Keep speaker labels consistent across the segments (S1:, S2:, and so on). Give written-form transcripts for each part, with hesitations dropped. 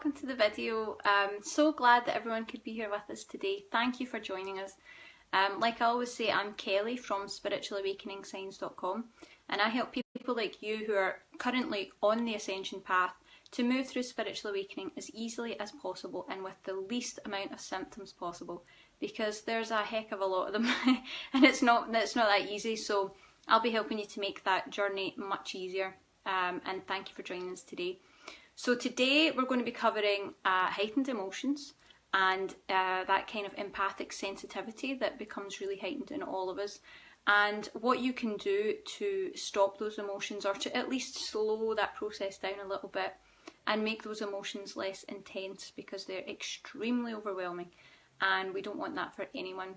S1: welcome to the video. So glad that everyone could be here with us today. Thank you for joining us. Like I always say, I'm Kelly from spiritualawakeningsigns.com, and I help people like you who are currently on the ascension path to move through spiritual awakening as easily as possible and with the least amount of symptoms possible, because there's a heck of a lot of them and it's not that easy. So I'll be helping you to make that journey much easier, and thank you for joining us today. So today we're going to be covering heightened emotions and that kind of empathic sensitivity that becomes really heightened in all of us, and what you can do to stop those emotions, or to at least slow that process down a little bit and make those emotions less intense, because they're extremely overwhelming and we don't want that for anyone.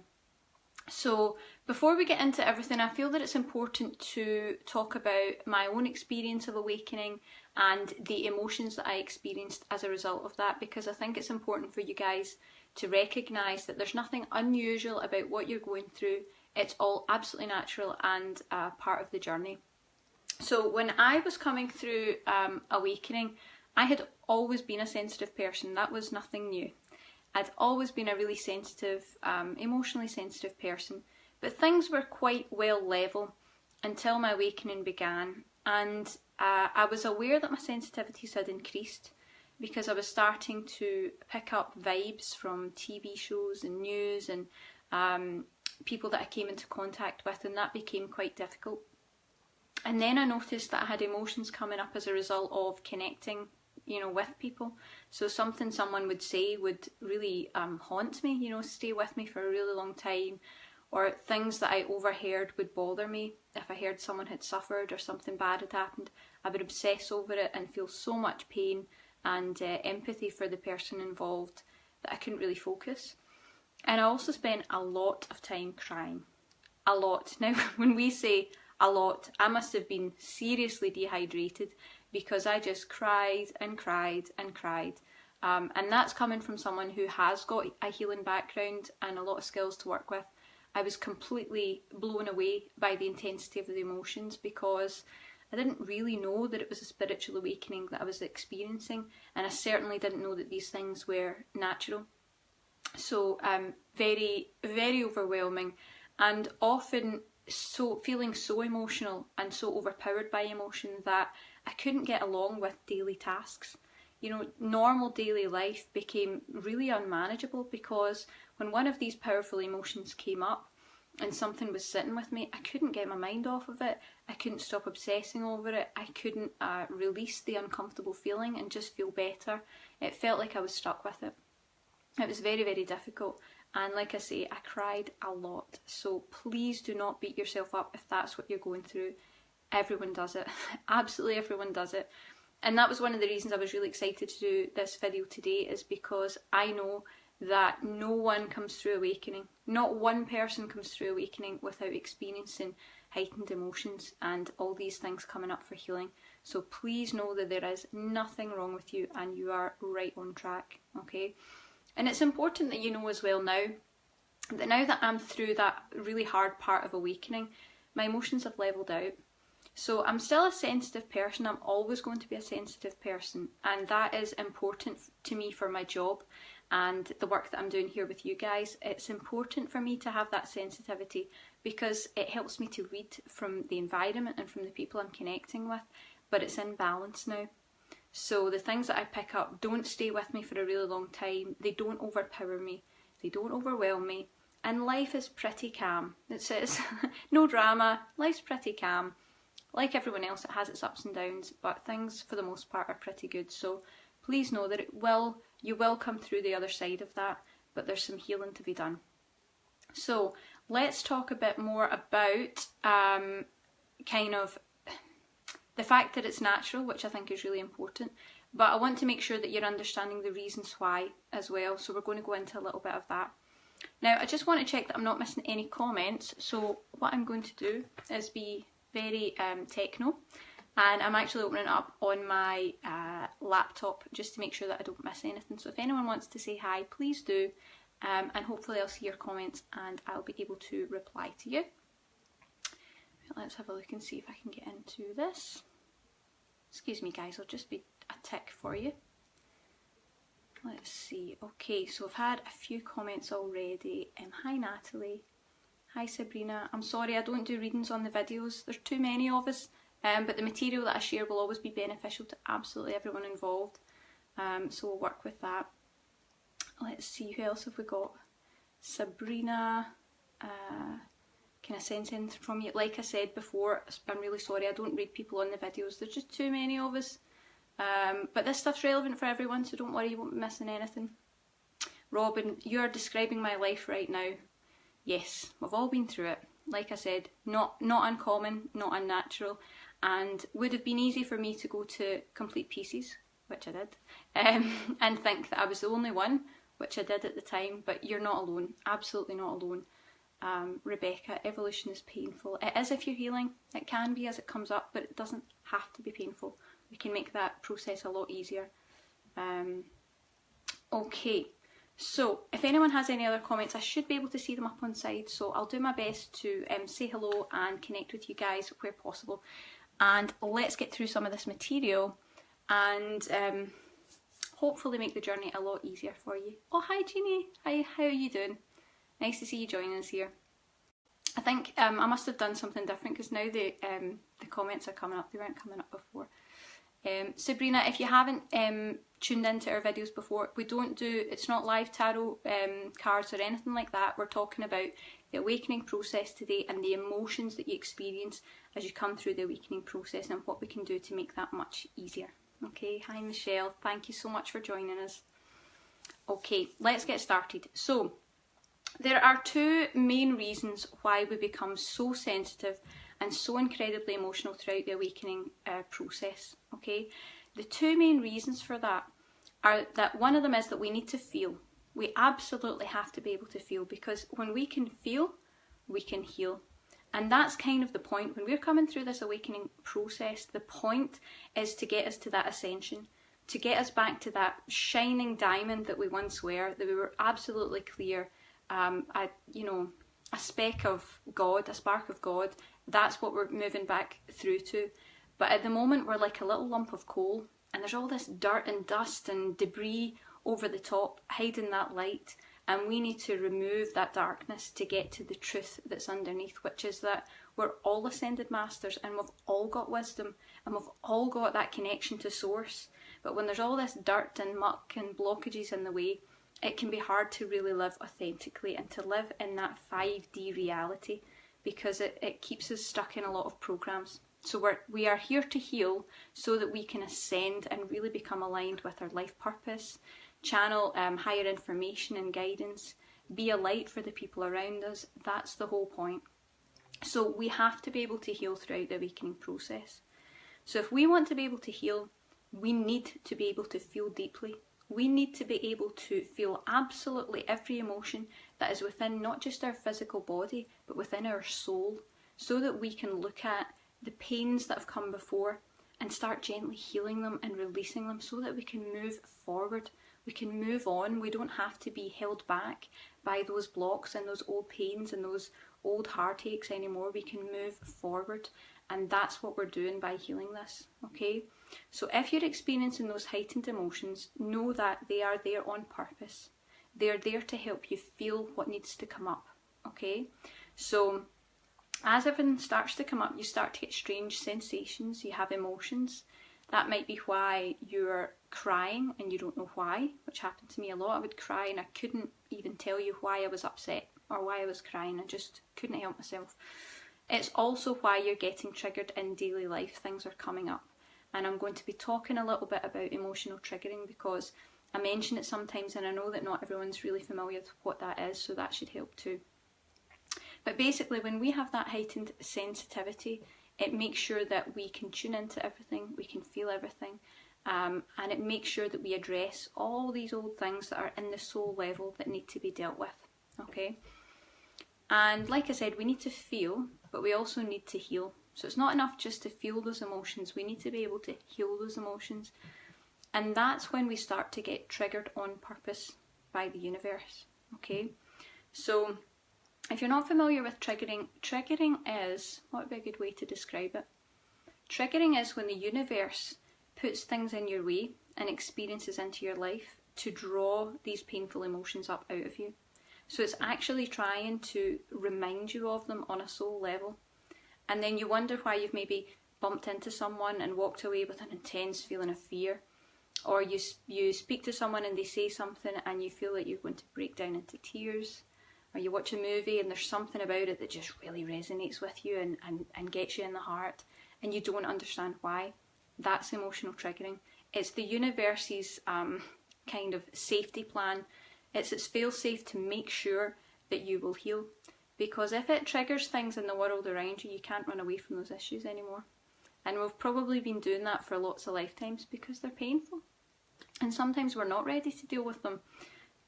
S1: So before we get into everything, I feel that it's important to talk about my own experience of awakening and the emotions that I experienced as a result of that, because I think it's important for you guys to recognise that there's nothing unusual about what you're going through. It's all absolutely natural and part of the journey. So when I was coming through awakening, I had always been a sensitive person. That was nothing new. I'd always been a really sensitive, emotionally sensitive person, but things were quite well level until my awakening began, and I was aware that my sensitivities had increased because I was starting to pick up vibes from TV shows and news and people that I came into contact with, and that became quite difficult. And then I noticed that I had emotions coming up as a result of connecting, with people. So something someone would say would really haunt me, stay with me for a really long time, or things that I overheard would bother me. If I heard someone had suffered or something bad had happened, I would obsess over it and feel so much pain and empathy for the person involved that I couldn't really focus. And I also spent a lot of time crying. A lot. Now, when we say a lot, I must have been seriously dehydrated, because I just cried and cried and cried. And that's coming from someone who has got a healing background and a lot of skills to work with. I was completely blown away by the intensity of the emotions, because I didn't really know that it was a spiritual awakening that I was experiencing, and I certainly didn't know that these things were natural. So very, very overwhelming, and often feeling so emotional and so overpowered by emotion that I couldn't get along with daily tasks. Normal daily life became really unmanageable, because when one of these powerful emotions came up and something was sitting with me, I couldn't get my mind off of it. I couldn't stop obsessing over it. I couldn't release the uncomfortable feeling and just feel better. It felt like I was stuck with it. It was very, very difficult. And like I say, I cried a lot. So please do not beat yourself up if that's what you're going through. Everyone does it. Absolutely everyone does it. And that was one of the reasons I was really excited to do this video today, is because I know that no one comes through awakening. Not one person comes through awakening without experiencing heightened emotions and all these things coming up for healing. So please know that there is nothing wrong with you and you are right on track, okay? And it's important that you know as well now that I'm through that really hard part of awakening, my emotions have leveled out. So I'm still a sensitive person. I'm always going to be a sensitive person, and that is important to me for my job and the work that I'm doing here with you guys. It's important for me to have that sensitivity, because it helps me to read from the environment and from the people I'm connecting with, but it's in balance now. So the things that I pick up don't stay with me for a really long time. They don't overpower me. They don't overwhelm me. And life is pretty calm. It says, no drama, life's pretty calm. Like everyone else, it has its ups and downs, but things for the most part are pretty good. So please know that you will come through the other side of that, but there's some healing to be done. So let's talk a bit more about kind of the fact that it's natural, which I think is really important, but I want to make sure that you're understanding the reasons why as well. So we're going to go into a little bit of that. Now, I just want to check that I'm not missing any comments. So what I'm going to do is be very techno, and I'm actually opening it up on my laptop just to make sure that I don't miss anything. So if anyone wants to say hi, please do, and hopefully I'll see your comments and I'll be able to reply to you. Let's have a look and see if I can get into this. Excuse me guys, I'll just be a tick for you. let's see. Okay, so I've had a few comments already. Hi Natalie. Hi Sabrina. I'm sorry I don't do readings on the videos. There's too many of us. But the material that I share will always be beneficial to absolutely everyone involved. So we'll work with that. Let's see, who else have we got? Sabrina. Can I sense anything from you? Like I said before, I'm really sorry I don't read people on the videos. There's just too many of us. But this stuff's relevant for everyone, so don't worry, you won't be missing anything. Robin, you're describing my life right now. Yes, we've all been through it. Like I said, not uncommon, not unnatural, and would have been easy for me to go to complete pieces, which I did, and think that I was the only one, which I did at the time, but you're not alone, absolutely not alone. Rebecca, evolution is painful. It is if you're healing, it can be as it comes up, but it doesn't have to be painful. We can make that process a lot easier. Okay, so if anyone has any other comments, I should be able to see them up on side, so I'll do my best to say hello and connect with you guys where possible. And let's get through some of this material and hopefully make the journey a lot easier for you. Oh, hi Jeannie, hi, how are you doing? Nice to see you joining us here. I think I must have done something different because now the comments are coming up. They weren't coming up before. Sabrina, if you haven't tuned into our videos before, we don't do, it's not live tarot cards or anything like that. We're talking about the awakening process today and the emotions that you experience as you come through the awakening process and what we can do to make that much easier. Okay, hi Michelle, thank you so much for joining us. Okay, let's get started. So, there are two main reasons why we become so sensitive and so incredibly emotional throughout the awakening process, okay? The two main reasons for that are that one of them is that we need to feel. We absolutely have to be able to feel, because when we can feel, we can heal. And that's kind of the point. When we're coming through this awakening process, the point is to get us to that ascension, to get us back to that shining diamond that we once were, that we were absolutely clear, a speck of God, a spark of God. That's what we're moving back through to. But at the moment we're like a little lump of coal, and there's all this dirt and dust and debris over the top hiding that light, and we need to remove that darkness to get to the truth that's underneath, which is that we're all ascended masters and we've all got wisdom and we've all got that connection to source. But when there's all this dirt and muck and blockages in the way, it can be hard to really live authentically and to live in that 5D reality, because it keeps us stuck in a lot of programs. So we are here to heal so that we can ascend and really become aligned with our life purpose, channel higher information and guidance, be a light for the people around us. That's the whole point. So we have to be able to heal throughout the awakening process. So if we want to be able to heal, we need to be able to feel deeply. We need to be able to feel absolutely every emotion that is within not just our physical body, but within our soul, so that we can look at the pains that have come before and start gently healing them and releasing them, so that we can move forward. We can move on. We don't have to be held back by those blocks and those old pains and those old heartaches anymore. We can move forward, and that's what we're doing by healing this, okay? So if you're experiencing those heightened emotions, know that they are there on purpose. They're there to help you feel what needs to come up, okay? So as everything starts to come up, you start to get strange sensations, you have emotions. That might be why you're crying and you don't know why, which happened to me a lot. I would cry and I couldn't even tell you why I was upset or why I was crying. I just couldn't help myself. It's also why you're getting triggered in daily life. Things are coming up. And I'm going to be talking a little bit about emotional triggering, because I mention it sometimes and I know that not everyone's really familiar with what that is, so that should help too. But basically, when we have that heightened sensitivity, it makes sure that we can tune into everything, we can feel everything, and it makes sure that we address all these old things that are in the soul level that need to be dealt with, okay? And like I said, we need to feel, but we also need to heal. So it's not enough just to feel those emotions, we need to be able to heal those emotions. And that's when we start to get triggered on purpose by the universe, okay? So if you're not familiar with triggering, triggering is, what would be a good way to describe it? Triggering is when the universe puts things in your way and experiences into your life to draw these painful emotions up out of you. So it's actually trying to remind you of them on a soul level. And then you wonder why you've maybe bumped into someone and walked away with an intense feeling of fear. Or you speak to someone and they say something and you feel like you're going to break down into tears. Or you watch a movie and there's something about it that just really resonates with you and gets you in the heart, and you don't understand why. That's emotional triggering. It's the universe's kind of safety plan. It's its fail-safe to make sure that you will heal. Because if it triggers things in the world around you, you can't run away from those issues anymore. And we've probably been doing that for lots of lifetimes because they're painful. And sometimes we're not ready to deal with them.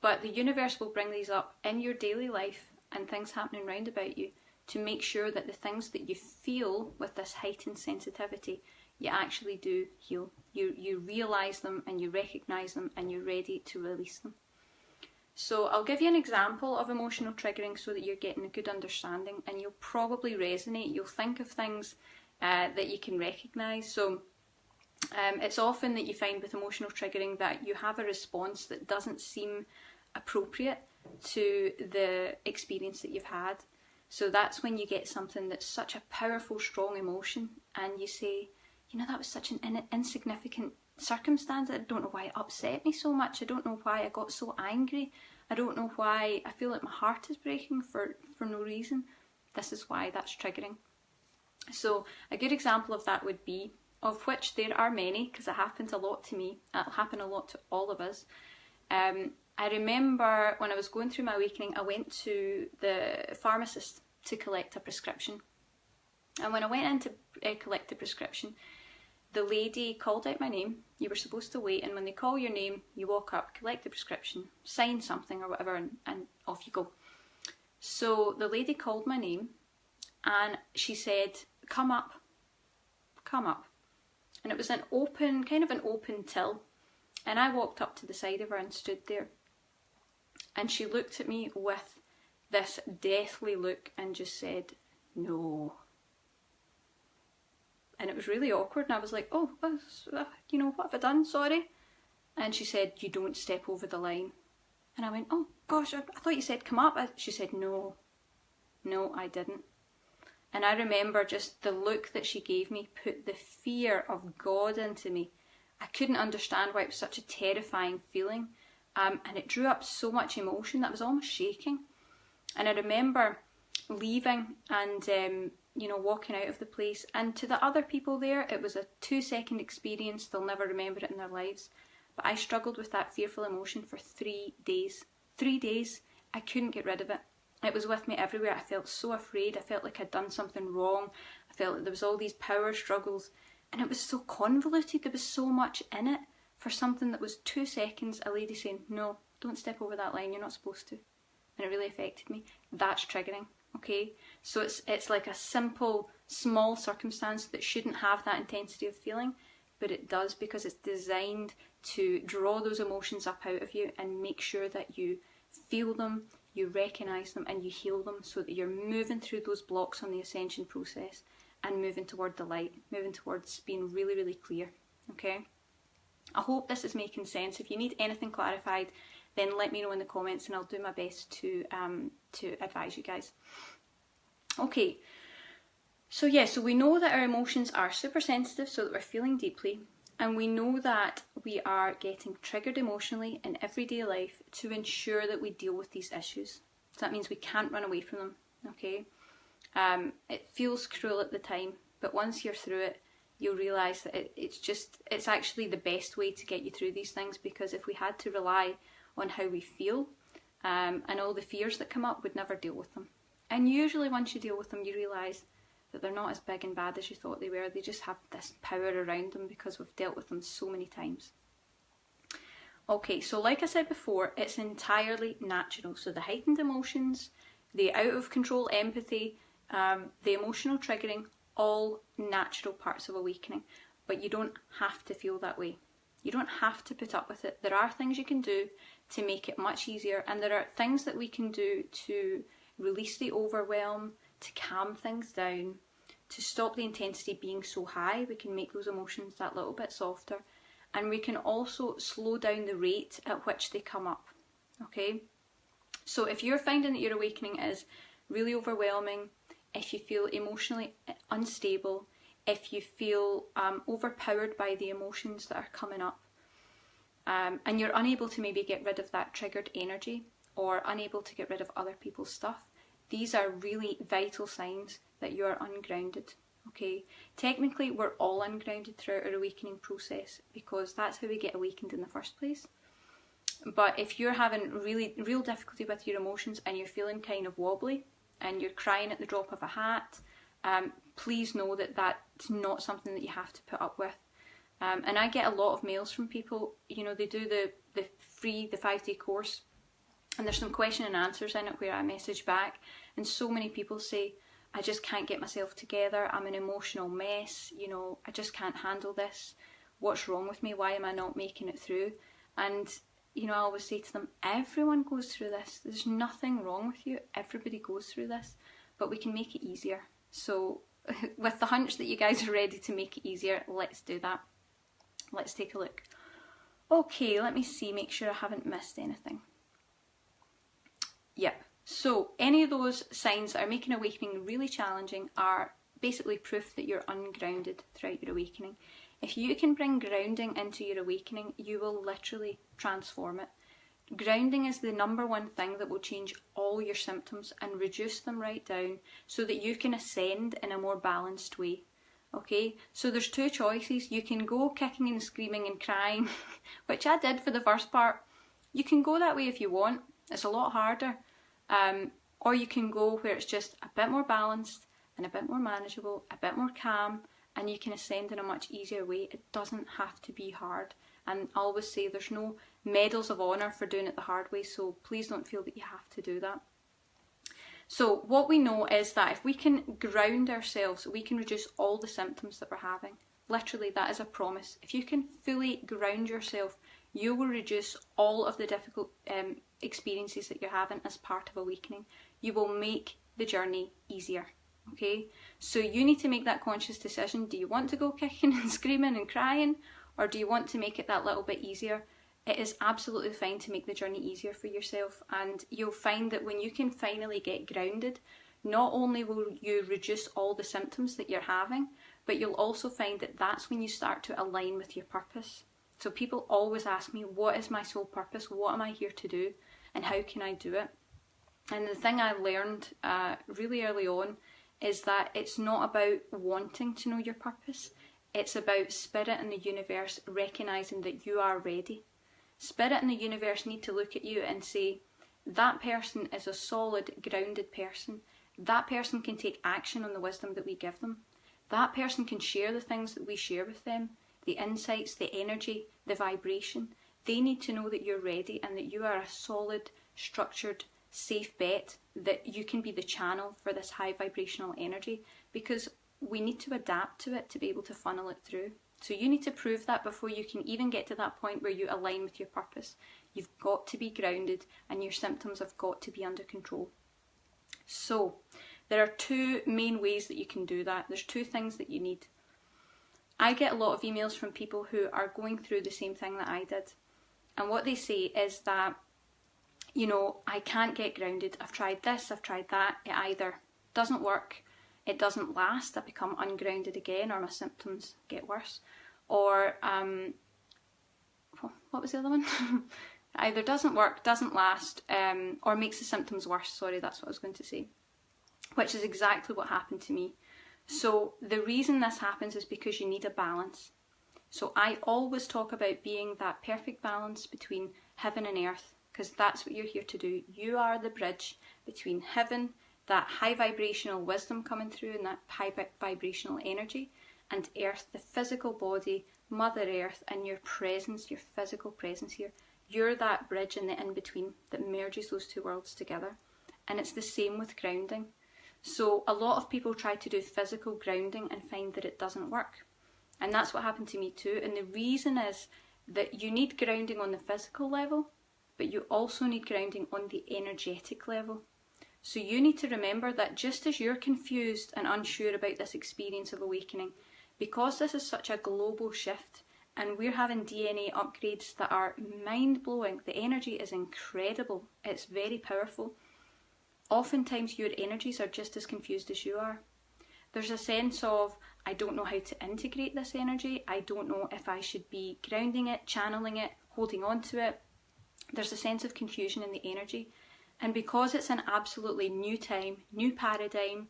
S1: But the universe will bring these up in your daily life and things happening round about you to make sure that the things that you feel with this heightened sensitivity, you actually do heal. You realise them and you recognise them and you're ready to release them. So I'll give you an example of emotional triggering so that you're getting a good understanding, and you'll probably resonate. You'll think of things that you can recognise. So it's often that you find with emotional triggering that you have a response that doesn't seem appropriate to the experience that you've had. So that's when you get something that's such a powerful, strong emotion and you say, you know, that was such an insignificant circumstance. I don't know why it upset me so much. I don't know why I got so angry. I don't know why I feel like my heart is breaking for no reason. This is why that's triggering. So a good example of that would be, of which there are many, because it happens a lot to me. It'll happen a lot to all of us. I remember when I was going through my awakening, I went to the pharmacist to collect a prescription. And when I went in to collect the prescription, the lady called out my name. You were supposed to wait, and when they call your name, you walk up, collect the prescription, sign something or whatever, and off you go. So the lady called my name and she said, come up, come up. And it was an open, kind of an open till. And I walked up to the side of her and stood there. And she looked at me with this deathly look and just said, no. And it was really awkward. And I was like, oh, you know, what have I done? Sorry. And she said, you don't step over the line. And I went, oh gosh, I thought you said come up. She said, no, I didn't. And I remember just the look that she gave me put the fear of God into me. I couldn't understand why it was such a terrifying feeling. And it drew up so much emotion that I was almost shaking. And I remember leaving and, you know, walking out of the place. And to the other people there, it was a 2-second experience. They'll never remember it in their lives. But I struggled with that fearful emotion for 3 days. 3 days, I couldn't get rid of it. It was with me everywhere. I felt so afraid. I felt like I'd done something wrong. I felt like there was all these power struggles. And it was so convoluted. There was so much in it for something that was 2 seconds. A lady saying, no, don't step over that line. You're not supposed to. And it really affected me. That's triggering. Okay, so it's like a simple, small circumstance that shouldn't have that intensity of feeling, but it does because it's designed to draw those emotions up out of you and make sure that you feel them, you recognise them and you heal them so that you're moving through those blocks on the ascension process and moving toward the light, moving towards being really, really clear. Okay, I hope this is making sense. If you need anything clarified, then let me know in the comments and I'll do my best to advise you guys. Okay, so yeah, so we know that our emotions are super sensitive, so that we're feeling deeply, and we know that we are getting triggered emotionally in everyday life to ensure that we deal with these issues. So that means we can't run away from them, okay? It feels cruel at the time, but once you're through it, you'll realise that it's actually the best way to get you through these things, because if we had to rely on how we feel and all the fears that come up, we'd never deal with them. And usually once you deal with them, you realise that they're not as big and bad as you thought they were. They just have this power around them because we've dealt with them so many times. Okay, so like I said before, it's entirely natural. So the heightened emotions, the out of control empathy, the emotional triggering, all natural parts of awakening. But you don't have to feel that way. You don't have to put up with it. There are things you can do to make it much easier, and there are things that we can do to release the overwhelm, to calm things down, to stop the intensity being so high. We can make those emotions that little bit softer. and we can also slow down the rate at which they come up, okay? So if you're finding that your awakening is really overwhelming, if you feel emotionally unstable, if you feel overpowered by the emotions that are coming up, and you're unable to maybe get rid of that triggered energy or unable to get rid of other people's stuff, these are really vital signs that you are ungrounded, okay? Technically, we're all ungrounded throughout our awakening process because that's how we get awakened in the first place. But if you're having real difficulty with your emotions and you're feeling kind of wobbly and you're crying at the drop of a hat, please know that that's not something that you have to put up with. And I get a lot of mails from people, you know, they do the 5-day course, and there's some question and answers in it where I message back, and so many people say, I just can't get myself together, I'm an emotional mess, you know, I just can't handle this, what's wrong with me, why am I not making it through? And, you know, I always say to them, everyone goes through this, there's nothing wrong with you, everybody goes through this, but we can make it easier. So with the hunch that you guys are ready to make it easier, let's do that. Let's take a look. Okay, let me see, make sure I haven't missed anything. Yep, so any of those signs that are making awakening really challenging are basically proof that you're ungrounded throughout your awakening. If you can bring grounding into your awakening, you will literally transform it. Grounding is the #1 thing that will change all your symptoms and reduce them right down so that you can ascend in a more balanced way. Okay, so there's two choices. You can go kicking and screaming and crying, which I did for the first part. You can go that way if you want. It's a lot harder. Or you can go where it's just a bit more balanced and a bit more manageable, a bit more calm, and you can ascend in a much easier way. It doesn't have to be hard. And I always say there's no medals of honour for doing it the hard way, so please don't feel that you have to do that. So what we know is that if we can ground ourselves, we can reduce all the symptoms that we're having. Literally, that is a promise. If you can fully ground yourself, you will reduce all of the difficult experiences that you're having as part of awakening. You will make the journey easier, okay? So you need to make that conscious decision. Do you want to go kicking and screaming and crying, or do you want to make it that little bit easier? It is absolutely fine to make the journey easier for yourself, and you'll find that when you can finally get grounded, not only will you reduce all the symptoms that you're having, but you'll also find that that's when you start to align with your purpose. So people always ask me, what is my soul purpose? What am I here to do? And how can I do it? And the thing I learned really early on is that it's not about wanting to know your purpose. It's about spirit and the universe recognising that you are ready. Spirit and the universe need to look at you and say, that person is a solid, grounded person. That person can take action on the wisdom that we give them. That person can share the things that we share with them, the insights, the energy, the vibration. They need to know that you're ready and that you are a solid, structured, safe bet, that you can be the channel for this high vibrational energy, because we need to adapt to it to be able to funnel it through. So you need to prove that before you can even get to that point where you align with your purpose. You've got to be grounded and your symptoms have got to be under control. So there are two main ways that you can do that. There's two things that you need. I get a lot of emails from people who are going through the same thing that I did. And what they say is that, you know, I can't get grounded. I've tried this, I've tried that. It either doesn't work, it doesn't last, I become ungrounded again, or my symptoms get worse. Or, what was the other one? Either doesn't work, doesn't last, or makes the symptoms worse. Sorry, that's what I was going to say. Which is exactly what happened to me. So the reason this happens is because you need a balance. So I always talk about being that perfect balance between heaven and earth, because that's what you're here to do. You are the bridge between heaven, that high vibrational wisdom coming through and that high vibrational energy, and earth, the physical body, Mother Earth, and your presence, your physical presence here. You're that bridge in the in-between that merges those two worlds together. And it's the same with grounding. So a lot of people try to do physical grounding and find that it doesn't work. And that's what happened to me too. And the reason is that you need grounding on the physical level, but you also need grounding on the energetic level. So you need to remember that just as you're confused and unsure about this experience of awakening, because this is such a global shift, and we're having DNA upgrades that are mind-blowing. The energy is incredible. It's very powerful. Oftentimes your energies are just as confused as you are. There's a sense of, I don't know how to integrate this energy. I don't know if I should be grounding it, channeling it, holding on to it. There's a sense of confusion in the energy. And because it's an absolutely new time, new paradigm,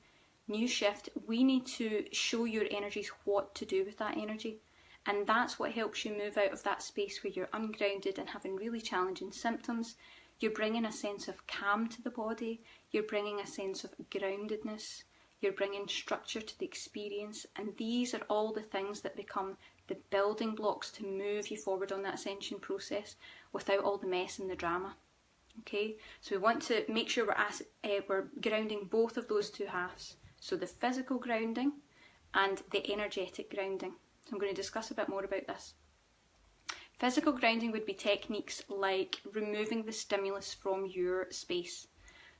S1: new shift, we need to show your energies what to do with that energy. And that's what helps you move out of that space where you're ungrounded and having really challenging symptoms. You're bringing a sense of calm to the body. You're bringing a sense of groundedness. You're bringing structure to the experience. And these are all the things that become the building blocks to move you forward on that ascension process without all the mess and the drama. Okay, so we want to make sure we're grounding both of those two halves. So the physical grounding and the energetic grounding. So I'm going to discuss a bit more about this. Physical grounding would be techniques like removing the stimulus from your space.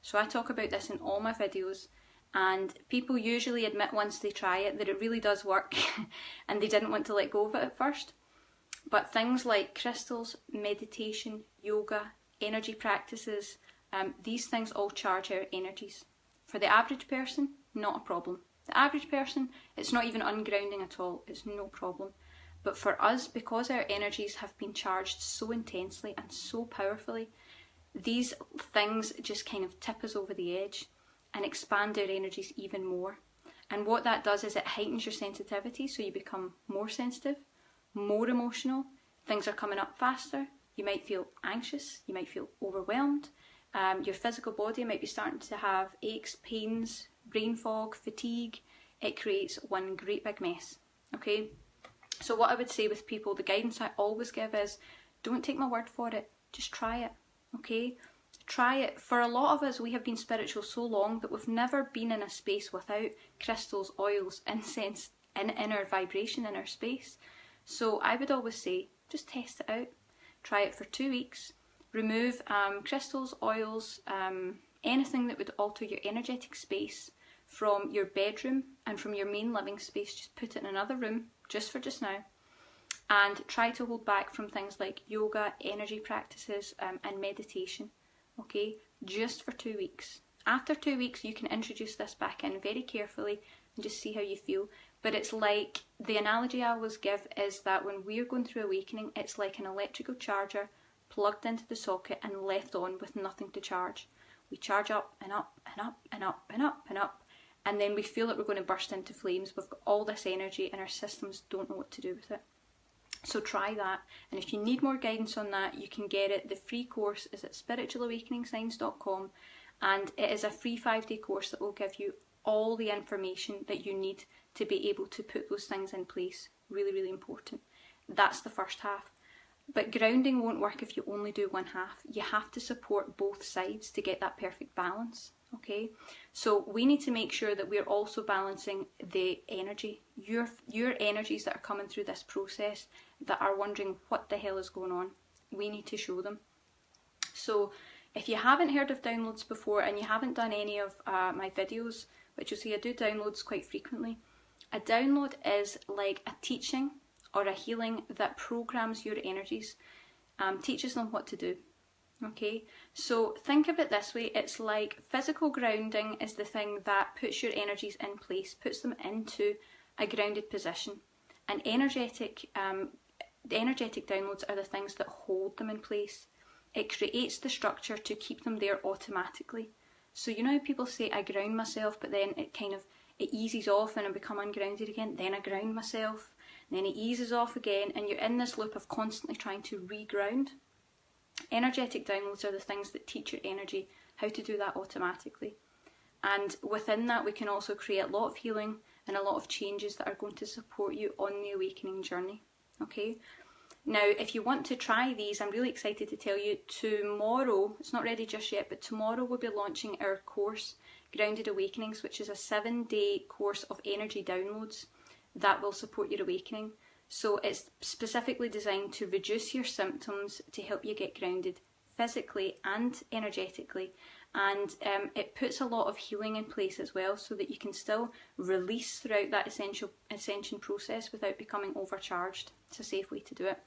S1: So I talk about this in all my videos, and people usually admit once they try it that it really does work and they didn't want to let go of it at first. But things like crystals, meditation, yoga, energy practices, these things all charge our energies. For the average person, not a problem. The average person, it's not even ungrounding at all, it's no problem. But for us, because our energies have been charged so intensely and so powerfully, these things just kind of tip us over the edge and expand our energies even more. And what that does is it heightens your sensitivity, so you become more sensitive, more emotional, things are coming up faster, you might feel anxious, you might feel overwhelmed, your physical body might be starting to have aches, pains, brain fog, fatigue. It creates one great big mess, okay? So what I would say with people, the guidance I always give is, don't take my word for it, just try it, okay? Try it. For a lot of us, we have been spiritual so long that we've never been in a space without crystals, oils, incense, in our vibration, in our space. So I would always say, just test it out. Try it for 2 weeks. Remove crystals, oils, anything that would alter your energetic space from your bedroom and from your main living space. Just put it in another room, just for just now. And try to hold back from things like yoga, energy practices, and meditation. Okay, just for 2 weeks. After 2 weeks, you can introduce this back in very carefully and just see how you feel. But it's like, the analogy I always give is that when we're going through awakening, it's like an electrical charger plugged into the socket and left on with nothing to charge. We charge up and up and up and up and up and up, and then we feel that we're going to burst into flames. We've got all this energy and our systems don't know what to do with it. So try that, and if you need more guidance on that, you can get it. The free course is at spiritualawakeningsigns.com, and it is a free 5-day course that will give you all the information that you need to be able to put those things in place. Really, really important. That's the first half. But grounding won't work if you only do one half. You have to support both sides to get that perfect balance. Okay, so we need to make sure that we're also balancing the energy, your energies that are coming through this process, that are wondering what the hell is going on. We need to show them. So if you haven't heard of downloads before and you haven't done any of my videos, which you'll see I do downloads quite frequently, a download is like a teaching or a healing that programs your energies, teaches them what to do. Okay, so think of it this way, it's like physical grounding is the thing that puts your energies in place, puts them into a grounded position, and the energetic downloads are the things that hold them in place. It creates the structure to keep them there automatically. So you know how people say, I ground myself, but then it eases off and I become ungrounded again, then I ground myself, and then it eases off again, and you're in this loop of constantly trying to reground. Energetic downloads are the things that teach your energy how to do that automatically. And within that, we can also create a lot of healing and a lot of changes that are going to support you on the awakening journey. Okay? Now, if you want to try these, I'm really excited to tell you, tomorrow, it's not ready just yet, but tomorrow we'll be launching our course, Grounded Awakenings, which is a 7-day course of energy downloads that will support your awakening. So it's specifically designed to reduce your symptoms, to help you get grounded physically and energetically. And it puts a lot of healing in place as well, so that you can still release throughout that ascension process without becoming overcharged. It's a safe way to do it.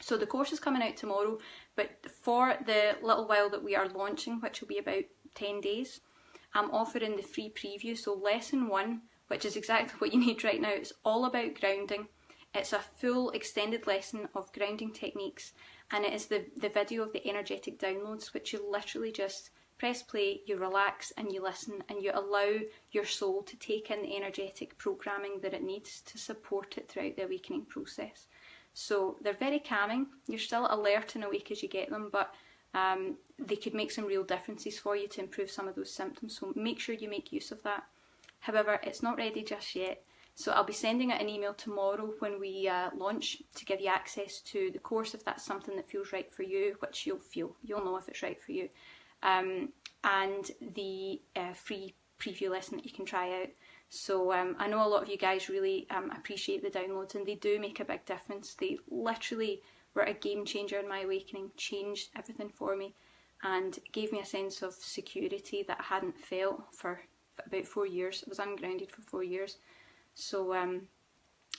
S1: So the course is coming out tomorrow, but for the little while that we are launching, which will be about 10 days, I'm offering the free preview. So lesson 1, which is exactly what you need right now, it's all about grounding. It's a full extended lesson of grounding techniques, and it is the video of the energetic downloads, which you literally just press play, you relax and you listen, and you allow your soul to take in the energetic programming that it needs to support it throughout the awakening process. So they're very calming. You're still alert and awake as you get them, but they could make some real differences for you to improve some of those symptoms, so make sure you make use of that. However, it's not ready just yet, so I'll be sending out an email tomorrow when we launch to give you access to the course if that's something that feels right for you, which you'll know if it's right for you, and the free preview lesson that you can try out. So I know a lot of you guys really appreciate the downloads, and they do make a big difference. They literally were a game changer in my awakening, changed everything for me, and gave me a sense of security that I hadn't felt for about 4 years. I was ungrounded for 4 years. So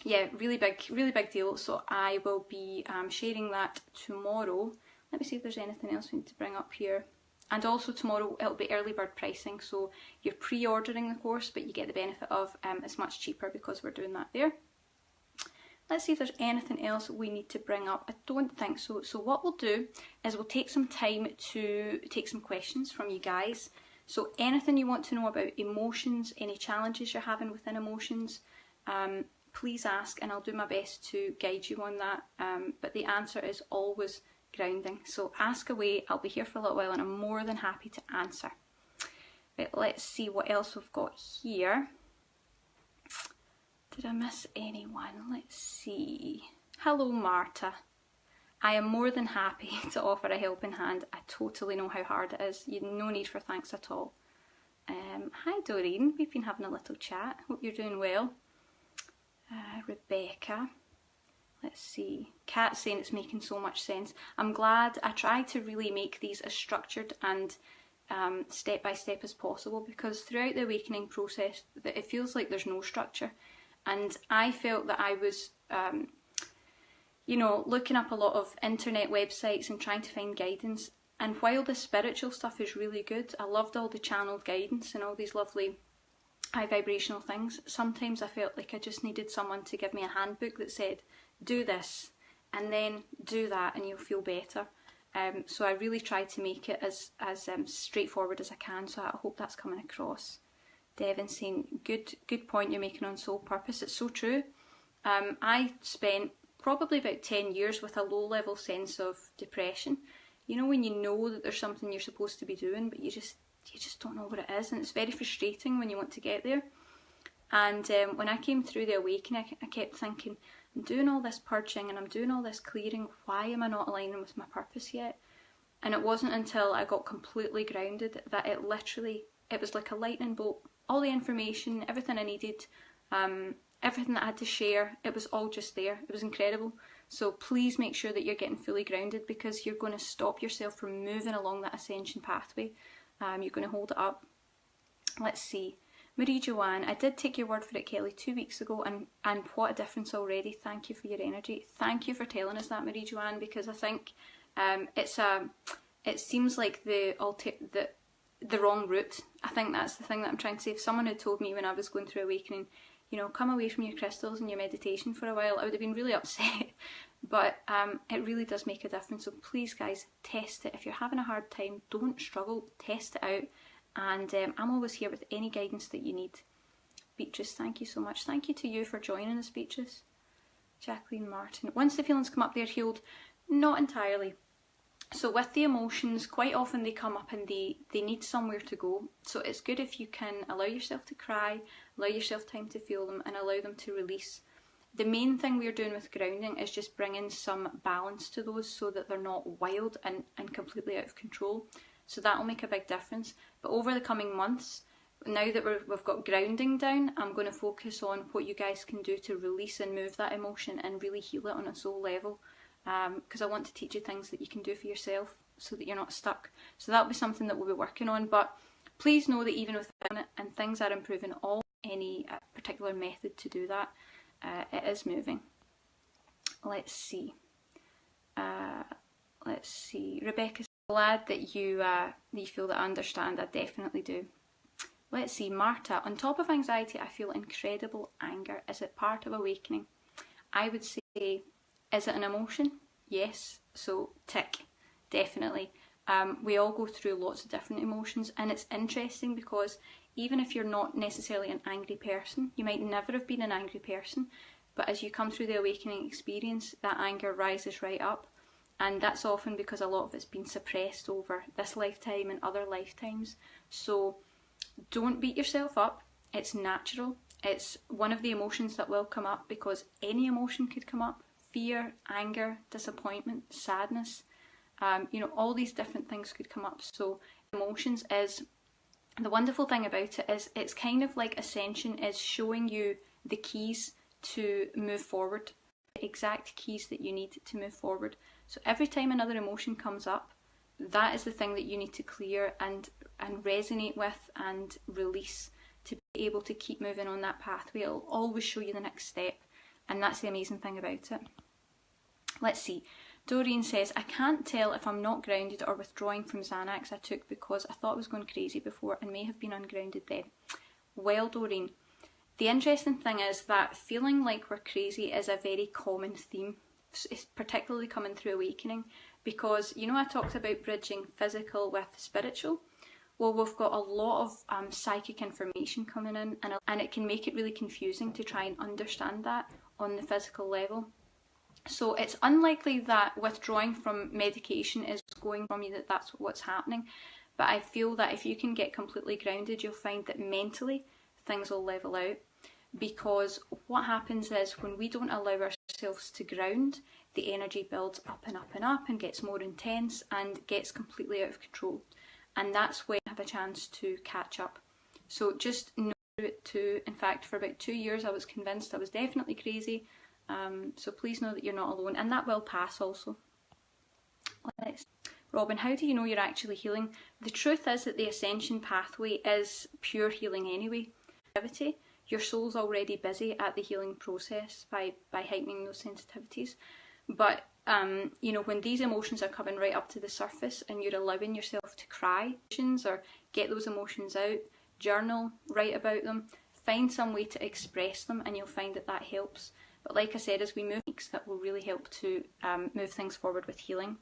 S1: yeah, really big deal. So I will be sharing that tomorrow. Let me see if there's anything else we need to bring up here. And also tomorrow it'll be early bird pricing, so you're pre-ordering the course, but you get the benefit of it's much cheaper because we're doing that there. Let's see if there's anything else we need to bring up. I don't think so. So what we'll do is we'll take some time to take some questions from you guys. So anything you want to know about emotions, any challenges you're having within emotions, please ask, and I'll do my best to guide you on that. But the answer is always grounding. So ask away. I'll be here for a little while and I'm more than happy to answer. Right, let's see what else we've got here. Did I miss anyone? Let's see. Hello Marta. I am more than happy to offer a helping hand. I totally know how hard it is. You no need for thanks at all. Hi Doreen, we've been having a little chat. Hope you're doing well. Rebecca. Let's see. Kat's saying it's making so much sense. I'm glad. I try to really make these as structured and step by step as possible, because throughout the awakening process it feels like there's no structure, and I felt that I was you know, looking up a lot of internet websites and trying to find guidance, and while the spiritual stuff is really good, I loved all the channeled guidance and all these lovely high vibrational things, sometimes I felt like I just needed someone to give me a handbook that said, do this and then do that and you'll feel better. So I really tried to make it as straightforward as I can, so I hope that's coming across. Devin saying, good point you're making on soul purpose. It's so true. I spent probably about 10 years with a low level sense of depression. You know, when you know that there's something you're supposed to be doing, but you just don't know what it is, and it's very frustrating when you want to get there. And when I came through the awakening, I kept thinking, I'm doing all this purging and I'm doing all this clearing, why am I not aligning with my purpose yet? And it wasn't until I got completely grounded that it was like a lightning bolt. All the information, everything I needed, everything that I had to share, it was all just there. It was incredible. So please make sure that you're getting fully grounded, because you're going to stop yourself from moving along that ascension pathway. You're going to hold it up. Let's see. Marie Joanne, I did take your word for it, Kelly, 2 weeks ago, and what a difference already. Thank you for your energy. Thank you for telling us that, Marie Joanne, because I think it seems like the wrong route. I think that's the thing that I'm trying to say. If someone had told me when I was going through awakening, you know, come away from your crystals and your meditation for a while, I would have been really upset. But it really does make a difference. So please, guys, test it. If you're having a hard time, don't struggle. Test it out. And I'm always here with any guidance that you need. Beatrice, thank you so much. Thank you to you for joining us, Beatrice. Jacqueline Martin. Once the feelings come up, they're healed. Not entirely. So with the emotions, quite often they come up and they need somewhere to go. So it's good if you can allow yourself to cry, allow yourself time to feel them, and allow them to release. The main thing we're doing with grounding is just bringing some balance to those so that they're not wild and completely out of control. So that'll make a big difference. But over the coming months, now that we've got grounding down, I'm going to focus on what you guys can do to release and move that emotion and really heal it on a soul level. Because I want to teach you things that you can do for yourself so that you're not stuck. So that'll be something that we'll be working on. But please know that even within it, and things are improving, any particular method to do that, it is moving. let's see. Rebecca's glad that you feel that I understand. I definitely do. Let's see, Marta. On top of anxiety, I feel incredible anger. Is it part of awakening? I would say, is it an emotion? Yes. So tick, definitely. We all go through lots of different emotions, and it's interesting because even if you're not necessarily an angry person, you might never have been an angry person, but as you come through the awakening experience, that anger rises right up, and that's often because a lot of it's been suppressed over this lifetime and other lifetimes. So don't beat yourself up. It's natural. It's one of the emotions that will come up because any emotion could come up. Fear, anger, disappointment, sadness, all these different things could come up. So emotions is, the wonderful thing about it is it's kind of like Ascension is showing you the keys to move forward, the exact keys that you need to move forward. So every time another emotion comes up, that is the thing that you need to clear and resonate with and release to be able to keep moving on that pathway. It'll always show you the next step, and that's the amazing thing about it. Let's see. Doreen says, I can't tell if I'm not grounded or withdrawing from Xanax I took because I thought I was going crazy before and may have been ungrounded then. Well, Doreen, the interesting thing is that feeling like we're crazy is a very common theme. It's particularly coming through awakening because, I talked about bridging physical with spiritual. Well, we've got a lot of psychic information coming in, and it can make it really confusing to try and understand that on the physical level. So it's unlikely that withdrawing from medication is going from you, that's what's happening. But I feel that if you can get completely grounded, you'll find that mentally things will level out. Because what happens is when we don't allow ourselves to ground, the energy builds up and up and up and gets more intense and gets completely out of control. And that's when I have a chance to catch up. So just know it too. In fact, for about 2 years I was convinced I was definitely crazy. So please know that you're not alone, and that will pass also. Robin, how do you know you're actually healing? The truth is that the Ascension pathway is pure healing anyway. Your soul's already busy at the healing process by heightening those sensitivities. But, when these emotions are coming right up to the surface and you're allowing yourself to cry or get those emotions out, journal, write about them, find some way to express them, and you'll find that helps. But like I said, as we move, that will really help to move things forward with healing.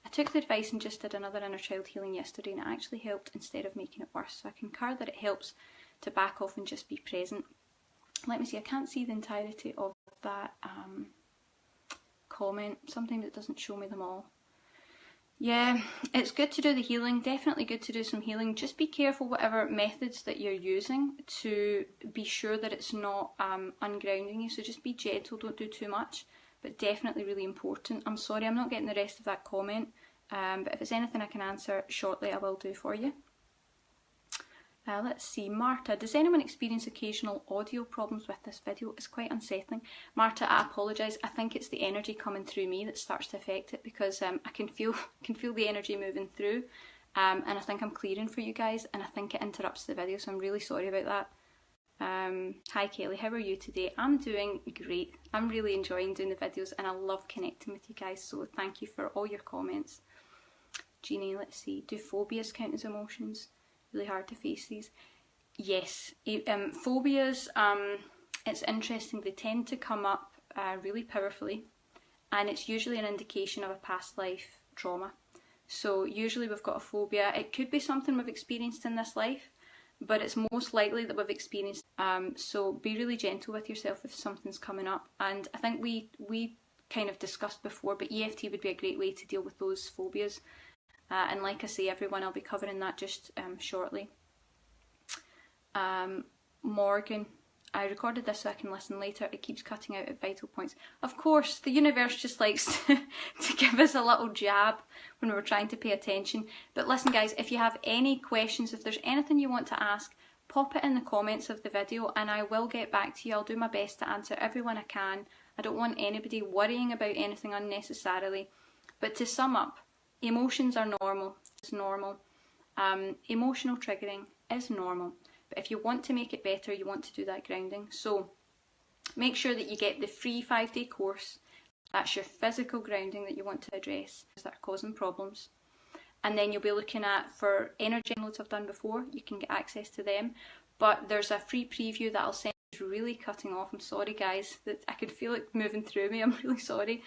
S1: I took the advice and just did another inner child healing yesterday, and it actually helped instead of making it worse. So I concur that it helps to back off and just be present. Let me see, I can't see the entirety of that comment. Sometimes it doesn't show me them all. Yeah, it's good to do the healing, definitely good to do some healing. Just be careful whatever methods that you're using to be sure that it's not ungrounding you. So just be gentle, don't do too much, but definitely really important. I'm sorry I'm not getting the rest of that comment, but if it's anything I can answer shortly, I will do for you. Let's see, Marta, does anyone experience occasional audio problems with this video? It's quite unsettling. Marta, I apologise. I think it's the energy coming through me that starts to affect it because I can feel the energy moving through, and I think I'm clearing for you guys, and I think it interrupts the video, so I'm really sorry about that. Hi Kelly, how are you today? I'm doing great. I'm really enjoying doing the videos and I love connecting with you guys, so thank you for all your comments. Jeannie, let's see, do phobias count as emotions? Really hard to face these. Yes, phobias, it's interesting, they tend to come up really powerfully, and it's usually an indication of a past life trauma. So usually we've got a phobia. It could be something we've experienced in this life, but it's most likely that we've experienced. So be really gentle with yourself if something's coming up. And I think we kind of discussed before, but EFT would be a great way to deal with those phobias. And like I say, everyone, I'll be covering that just shortly. Morgan, I recorded this so I can listen later. It keeps cutting out at vital points. Of course, the universe just likes to give us a little jab when we're trying to pay attention. But listen guys, if you have any questions, if there's anything you want to ask, pop it in the comments of the video and I will get back to you. I'll do my best to answer everyone I can. I don't want anybody worrying about anything unnecessarily. But to sum up, emotions are normal. It's normal. Emotional triggering is normal. But if you want to make it better, you want to do that grounding. So make sure that you get the free 5-day course. That's your physical grounding that you want to address that are causing problems. And then you'll be looking at, for energy downloads I've done before, you can get access to them. But there's a free preview that I'll send. It's really cutting off. I'm sorry guys, that I could feel it moving through me. I'm really sorry.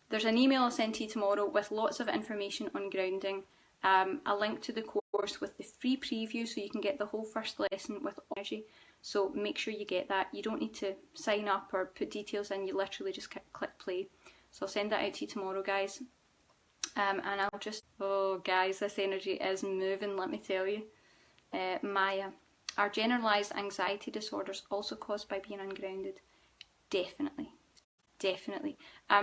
S1: There's an email I'll send to you tomorrow with lots of information on grounding, a link to the course with the free preview so you can get the whole first lesson with energy. So make sure you get that. You don't need to sign up or put details in, you literally just click play. So I'll send that out to you tomorrow guys. And I'll just, oh guys, this energy is moving, let me tell you. Maya, are generalised anxiety disorders also caused by being ungrounded? Definitely. Definitely.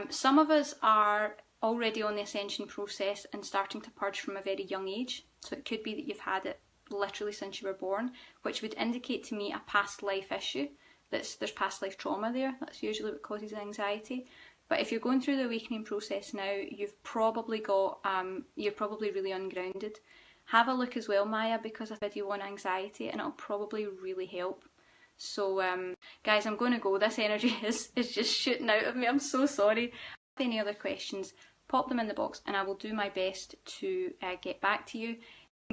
S1: Some of us are already on the ascension process and starting to purge from a very young age. So it could be that you've had it literally since you were born, which would indicate to me a past life issue. There's past life trauma there. That's usually what causes anxiety. But if you're going through the awakening process now, you've probably got, you're probably really ungrounded. Have a look as well, Maya, because a video on anxiety, and it'll probably really help. So guys, I'm going to go. This energy is just shooting out of me. I'm so sorry. If you have any other questions, pop them in the box and I will do my best to get back to you.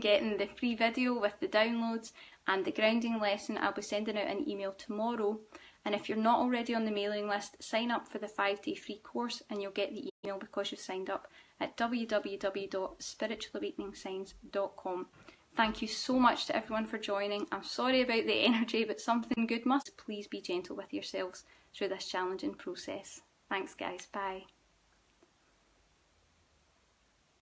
S1: Getting the free video with the downloads and the grounding lesson, I'll be sending out an email tomorrow. And if you're not already on the mailing list, sign up for the 5-day free course and you'll get the email because you've signed up at www.spiritualawakeningsigns.com. Thank you so much to everyone for joining. I'm sorry about the energy, but something good must. Please be gentle with yourselves through this challenging process. Thanks guys, bye.